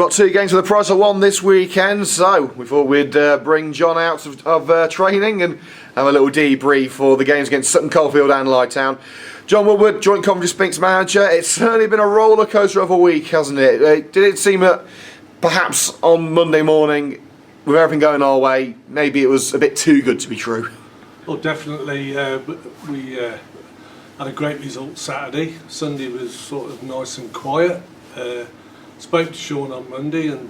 got 2 games for the price of 1 this weekend, so we thought we'd bring John out of training and have a little debrief for the games against Sutton Coldfield and Lighttown. John Woodward, joint Coventry Sphinx manager. It's certainly been a roller coaster of a week, hasn't it? Did it seem that perhaps on Monday morning, with everything going our way, maybe it was a bit too good to be true? Well, definitely. We had a great result Saturday. Sunday was sort of nice and quiet. Spoke to Sean on Monday and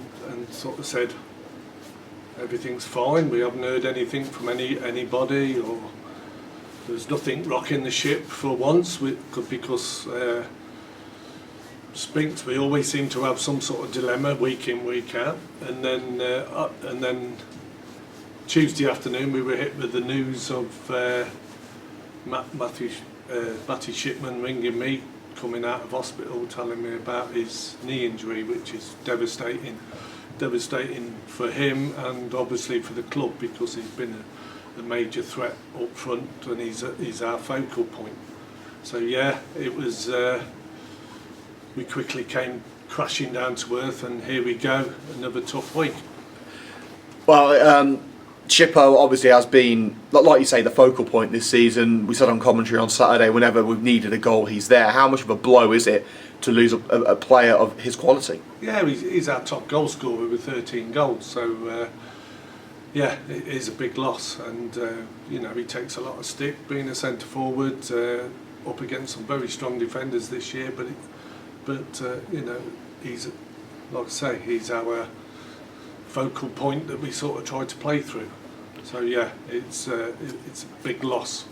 sort of said everything's fine. We haven't heard anything from anybody, or there's nothing rocking the ship for once. Because Sphinx, we always seem to have some sort of dilemma week in, week out. And then Tuesday afternoon we were hit with the news of Matthew Shipman ringing me, coming out of hospital, telling me about his knee injury, which is devastating for him and obviously for the club, because he's been a major threat up front and he's our focal point. So yeah, it was. We quickly came crashing down to earth, and here we go, another tough week. Well, Chippo obviously has been, like you say, the focal point this season. We said on commentary on Saturday, whenever we've needed a goal, he's there. How much of a blow is it to lose a player of his quality? Yeah, he's our top goal scorer with 13 goals. So, yeah, it is a big loss. And, he takes a lot of stick being a centre forward, up against some very strong defenders this year. But he's, like I say, he's our focal point that we sort of try to play through. So yeah, it's a big loss.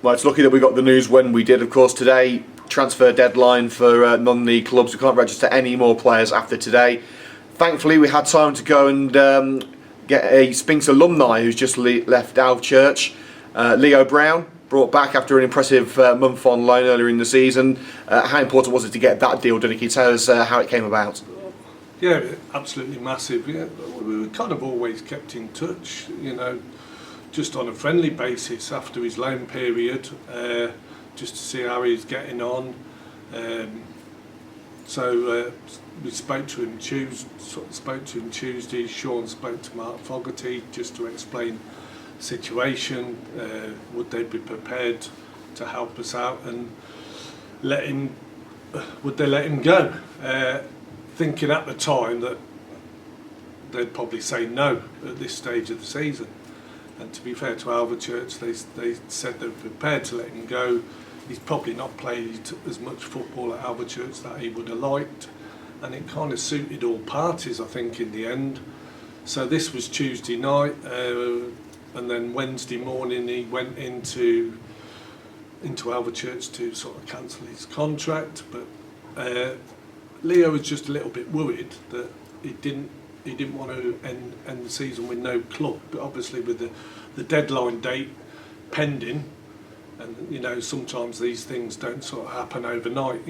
Well, it's lucky that we got the news when we did. Of course, today, transfer deadline for non-league clubs. We can't register any more players after today. Thankfully, we had time to go and get a Sphinx alumni who's just left our church, Leo Brown, brought back after an impressive month on loan earlier in the season. How important was it to get that deal done? Can you tell us how it came about? Yeah, absolutely massive. Yeah, we were kind of always kept in touch, just on a friendly basis after his loan period, just to see how he's getting on. So we spoke to him Tuesday. Sean spoke to Mark Fogarty just to explain the situation. Would they be prepared to help us out and would they let him go? Thinking at the time that they'd probably say no at this stage of the season. And to be fair to Alvechurch, they said they were prepared to let him go. He's probably not played as much football at Alvechurch that he would have liked, and it kind of suited all parties, I think, in the end. So this was Tuesday night, and then Wednesday morning he went into Alvechurch to sort of cancel his contract, but Leo was just a little bit worried that he didn't want to end the season with no club, but obviously with the deadline date pending, and sometimes these things don't sort of happen overnight,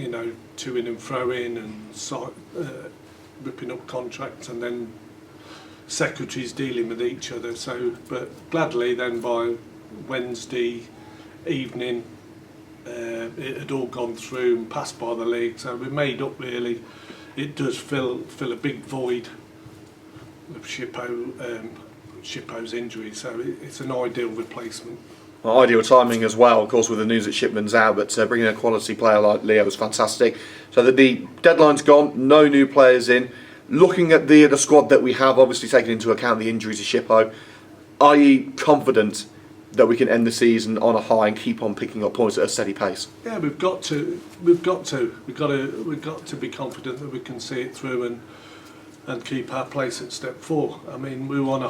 to in and fro in and ripping up contracts and then secretaries dealing with each other. So, but gladly then by Wednesday evening, it had all gone through and passed by the league, so we made up really. It does fill a big void of Shippo's injury, so it's an ideal replacement. Well, ideal timing as well, of course, with the news that Shipman's out, but bringing a quality player like Leo was fantastic. So that the deadline's gone, no new players in. Looking at the squad that we have, obviously taking into account the injuries to Shippo, are you confident that we can end the season on a high and keep on picking up points at a steady pace? Yeah, we've got to be confident that we can see it through and keep our place at step 4. I mean, we were on a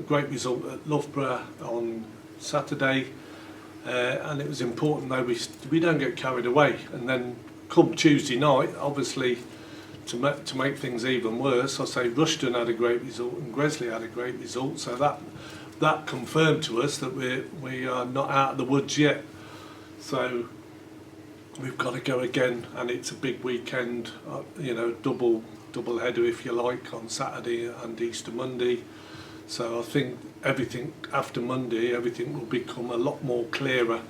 great result at Loughborough on Saturday, and it was important though we don't get carried away. And then come Tuesday night, obviously, to make things even worse, I say Rushden had a great result and Gresley had a great result, so that confirmed to us that we are not out of the woods yet. So we've got to go again, and it's a big weekend, double header if you like, on Saturday and Easter Monday. So I think everything after Monday, everything will become a lot more clearer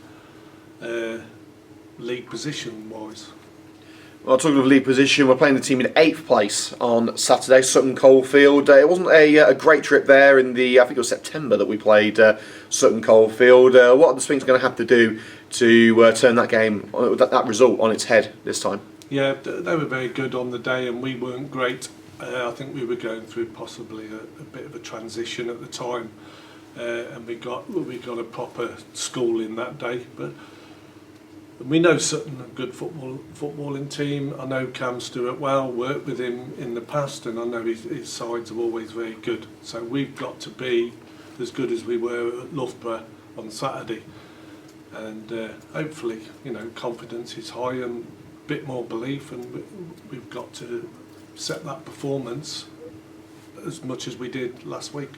league position wise. Well, talking of league position, we're playing the team in 8th place on Saturday, Sutton Coldfield. It wasn't a great trip there in I think it was September that we played Sutton Coldfield. What are the Sphinx going to have to do to turn that game, that result on its head this time? Yeah, they were very good on the day and we weren't great. I think we were going through possibly a bit of a transition at the time, and we got a proper schooling that day. But we know Sutton, a good footballing team. I know Cam Stewart well, worked with him in the past, and I know his sides are always very good. So we've got to be as good as we were at Loughborough on Saturday, and hopefully, confidence is high and a bit more belief, and we've got to set that performance as much as we did last week.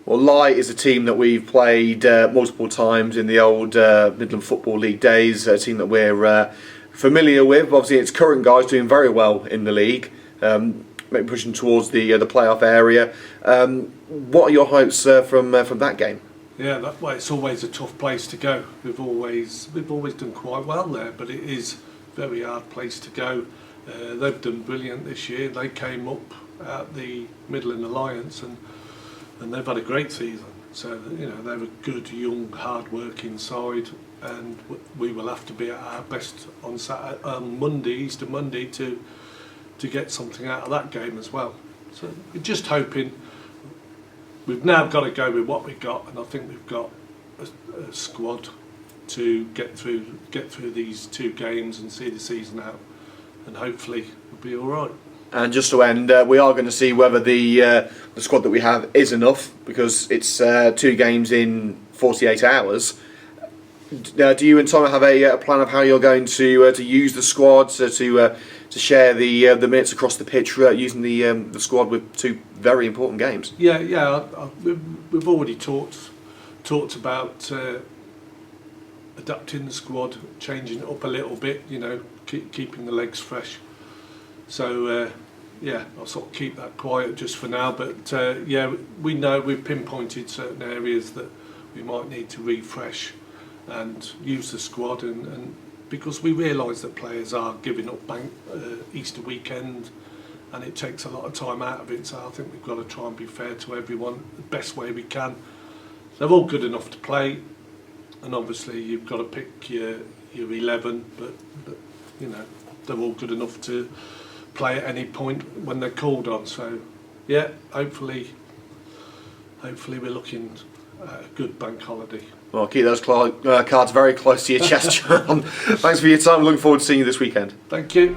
Well, Light is a team that we've played multiple times in the old Midland Football League days, a team that we're familiar with. Obviously, its current guys doing very well in the league, maybe pushing towards the playoff area. What are your hopes from that game? Yeah, it's always a tough place to go. We've always done quite well there, but it is a very hard place to go. They've done brilliant this year. They came up at the Midland Alliance and they've had a great season. So they're a good, young, hard-working side, and we will have to be at our best on Monday, Easter Monday, to get something out of that game as well. So we're just hoping. We've now got to go with what we've got, and I think we've got a squad to get through these 2 games and see the season out, and hopefully we'll be all right. And just to end, we are going to see whether the squad that we have is enough, because it's 2 games in 48 hours. Do you and Tom have a plan of how you're going to use the squad to share the minutes across the pitch, using the squad with 2 very important games? Yeah. We've already talked about adapting the squad, changing it up a little bit. Keeping the legs fresh. So I'll sort of keep that quiet just for now. But we know we've pinpointed certain areas that we might need to refresh and use the squad, and because we realise that players are giving up Easter weekend, and it takes a lot of time out of it. So I think we've got to try and be fair to everyone the best way we can. They're all good enough to play, and obviously you've got to pick your 11, but they're all good enough to play at any point when they're called on. So hopefully we're looking at a good bank holiday. Well, keep those cards very close to your chest, John. Thanks for your time. Looking forward to seeing you this weekend. Thank you.